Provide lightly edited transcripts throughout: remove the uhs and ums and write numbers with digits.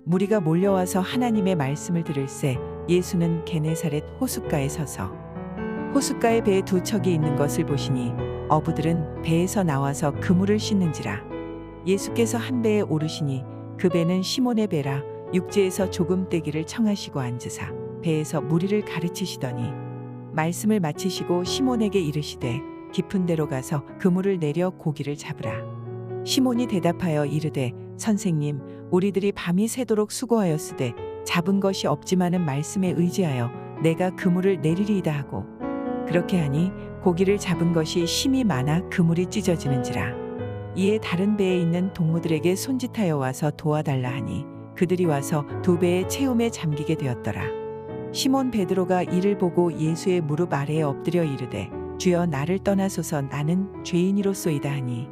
무리가 몰려와서 하나님의 말씀을 들을새 예수는 게네사렛 호숫가에 서서 호숫가에 배에 두 척이 있는 것을 보시니 어부들은 배에서 나와서 그물을 씻는지라. 예수께서 한 배에 오르시니 그 배는 시몬의 배라. 육지에서 조금 떼기를 청하시고 앉으사 배에서 무리를 가르치시더니 말씀을 마치시고 시몬에게 이르시되 깊은 데로 가서 그물을 내려 고기를 잡으라. 시몬이 대답하여 이르되 선생님, 우리들이 밤이 새도록 수고하였으되 잡은 것이 없지만은 말씀에 의지하여 내가 그물을 내리리이다 하고, 그렇게 하니 고기를 잡은 것이 심히 많아 그물이 찢어지는지라. 이에 다른 배에 있는 동무들에게 손짓하여 와서 도와달라 하니 그들이 와서 두 배의 채움에 잠기게 되었더라. 시몬 베드로가 이를 보고 예수의 무릎 아래에 엎드려 이르되 주여, 나를 떠나소서, 나는 죄인이로소이다 하니,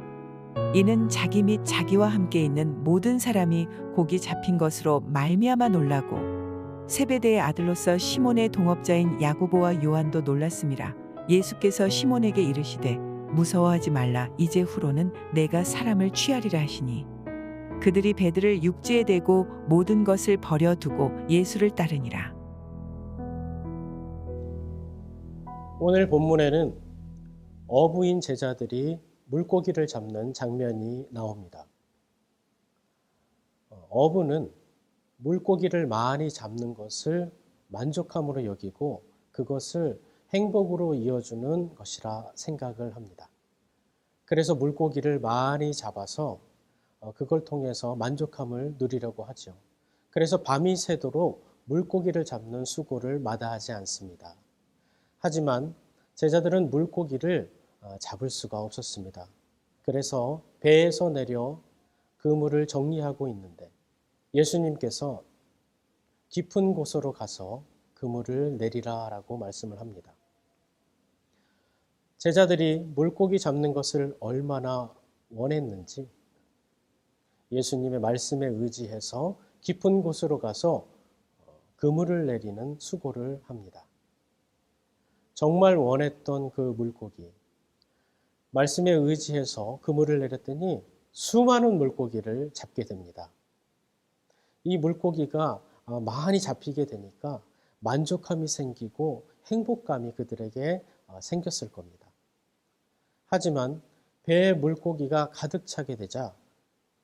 이는 자기 및 자기와 함께 있는 모든 사람이 고기 잡힌 것으로 말미암아 놀라고 세베대의 아들로서 시몬의 동업자인 야고보와 요한도 놀랐음이라. 예수께서 시몬에게 이르시되 무서워하지 말라. 이제 후로는 내가 사람을 취하리라 하시니, 그들이 배들을 육지에 대고 모든 것을 버려두고 예수를 따르니라. 오늘 본문에는 어부인 제자들이 물고기를 잡는 장면이 나옵니다. 어부는 물고기를 많이 잡는 것을 만족함으로 여기고 그것을 행복으로 이어주는 것이라 생각을 합니다. 그래서 물고기를 많이 잡아서 그걸 통해서 만족함을 누리려고 하죠. 그래서 밤이 새도록 물고기를 잡는 수고를 마다하지 않습니다. 하지만 제자들은 물고기를 잡을 수가 없었습니다. 그래서 배에서 내려 그물을 정리하고 있는데 예수님께서 깊은 곳으로 가서 그물을 내리라 라고 말씀을 합니다. 제자들이 물고기 잡는 것을 얼마나 원했는지 예수님의 말씀에 의지해서 깊은 곳으로 가서 그물을 내리는 수고를 합니다. 정말 원했던 그 물고기, 말씀에 의지해서 그물을 내렸더니 수많은 물고기를 잡게 됩니다. 이 물고기가 많이 잡히게 되니까 만족함이 생기고 행복감이 그들에게 생겼을 겁니다. 하지만 배에 물고기가 가득 차게 되자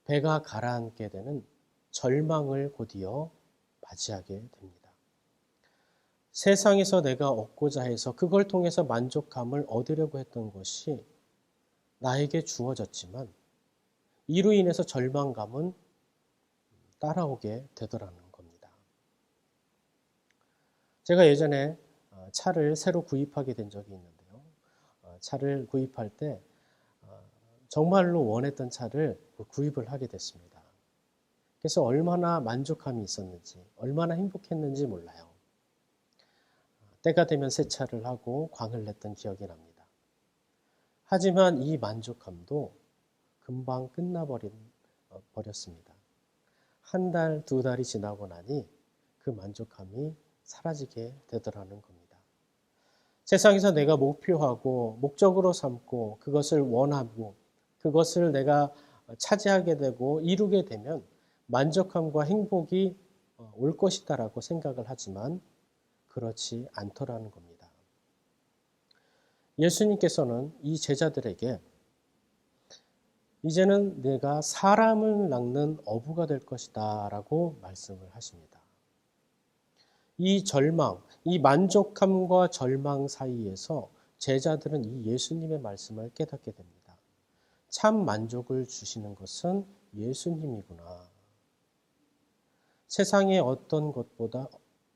배가 가라앉게 되는 절망을 곧이어 맞이하게 됩니다. 세상에서 내가 얻고자 해서 그걸 통해서 만족감을 얻으려고 했던 것이 나에게 주어졌지만 이로 인해서 절망감은 따라오게 되더라는 겁니다. 제가 예전에 차를 새로 구입하게 된 적이 있는데요. 차를 구입할 때 정말로 원했던 차를 구입을 하게 됐습니다. 그래서 얼마나 만족감이 있었는지, 얼마나 행복했는지 몰라요. 때가 되면 세차를 하고 광을 냈던 기억이 납니다. 하지만 이 만족감도 금방 버렸습니다. 한 달, 두 달이 지나고 나니 그 만족감이 사라지게 되더라는 겁니다. 세상에서 내가 목표하고 목적으로 삼고 그것을 원하고 그것을 내가 차지하게 되고 이루게 되면 만족함과 행복이 올 것이다라고 생각을 하지만 그렇지 않더라는 겁니다. 예수님께서는 이 제자들에게 이제는 내가 사람을 낚는 어부가 될 것이다 라고 말씀을 하십니다. 이 절망, 이 만족함과 절망 사이에서 제자들은 이 예수님의 말씀을 깨닫게 됩니다. 참 만족을 주시는 것은 예수님이구나. 세상의 어떤 것보다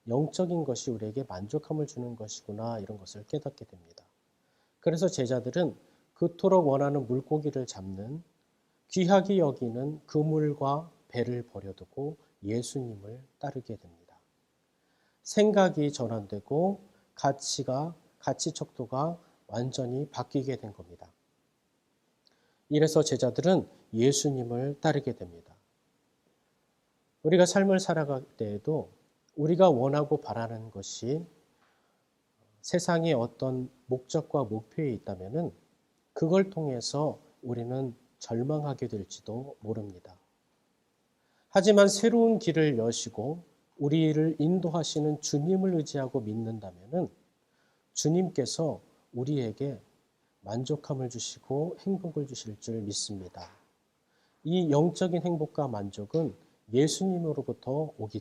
영적인 것이 우리에게 만족함을 주는 것이구나, 이런 것을 깨닫게 됩니다. 그래서 제자들은 그토록 원하는 물고기를 잡는 귀하게 여기는 그물과 배를 버려두고 예수님을 따르게 됩니다. 생각이 전환되고 가치 척도가 완전히 바뀌게 된 겁니다. 이래서 제자들은 예수님을 따르게 됩니다. 우리가 삶을 살아갈 때에도 우리가 원하고 바라는 것이 세상의 어떤 목적과 목표에 있다면 그걸 통해서 우리는 절망하게 될지도 모릅니다. 하지만 새로운 길을 여시고 우리를 인도하시는 주님을 의지하고 믿는다면은 주님께서 우리에게 만족함을 주시고 행복을 주실 줄 믿습니다. 이 영적인 행복과 만족은 예수님으로부터 오기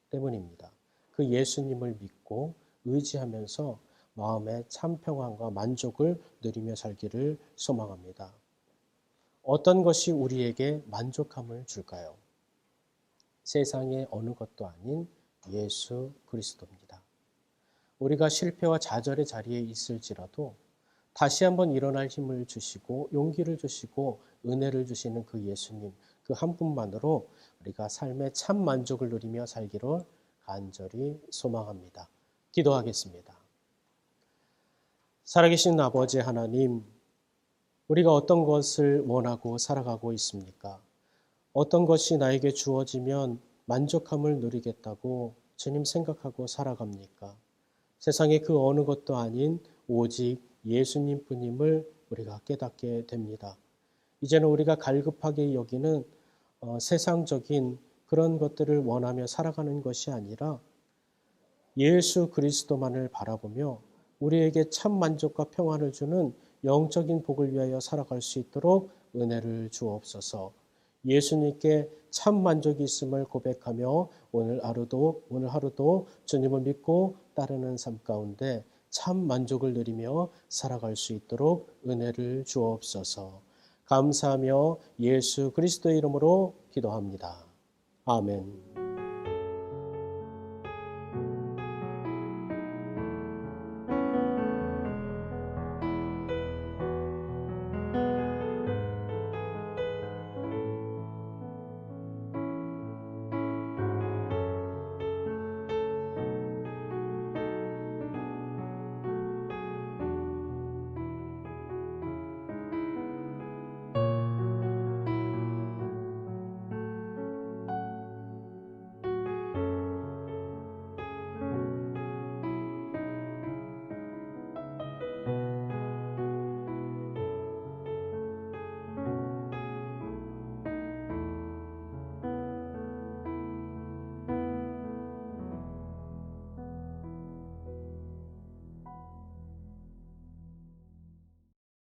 때문입니다. 그 예수님을 믿고 의지하면서 마음의 참 평안과 만족을 누리며 살기를 소망합니다. 어떤 것이 우리에게 만족함을 줄까요? 세상의 어느 것도 아닌 예수 그리스도입니다. 우리가 실패와 좌절의 자리에 있을지라도 다시 한번 일어날 힘을 주시고 용기를 주시고 은혜를 주시는 그 예수님, 그 한 분만으로 우리가 삶의 참 만족을 누리며 살기를 간절히 소망합니다. 기도하겠습니다. 살아계신 아버지 하나님, 우리가 어떤 것을 원하고 살아가고 있습니까? 어떤 것이 나에게 주어지면 만족함을 누리겠다고 주님 생각하고 살아갑니까? 세상에 그 어느 것도 아닌 오직 예수님 뿐임을 우리가 깨닫게 됩니다. 이제는 우리가 갈급하게 여기는 세상적인 그런 것들을 원하며 살아가는 것이 아니라 예수 그리스도만을 바라보며 우리에게 참 만족과 평안을 주는 영적인 복을 위하여 살아갈 수 있도록 은혜를 주옵소서. 예수님께 참 만족이 있음을 고백하며 오늘 하루도 주님을 믿고 따르는 삶 가운데 참 만족을 누리며 살아갈 수 있도록 은혜를 주옵소서. 감사하며 예수 그리스도의 이름으로 기도합니다. 아멘.